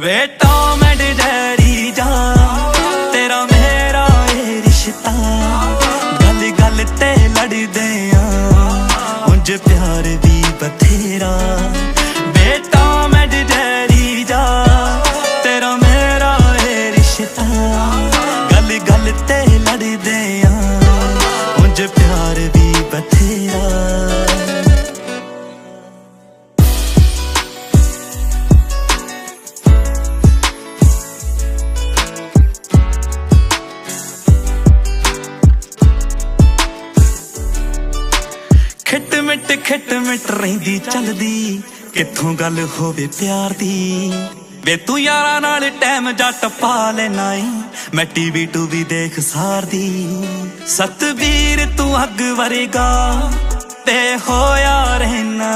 Way Tom and Jerry जा तेरा मेरा ये रिश्ता गल गल ते लड़दे आ उंज प्यार भी बथेरा। वे टॉम एंड जेरी जा तेरा मेरा ये रिश्ता गल गल ते लड़दे आ उंज प्यार भी बथेरा। खिट मिट रहिंदी चलदी किथों गल होवे प्यार दी। वे तू यारां नाल टाइम जा टपा लेना मैं टीवी टूवी देख सारदी। सतवीर तू अग वरेगा ते होया रहना।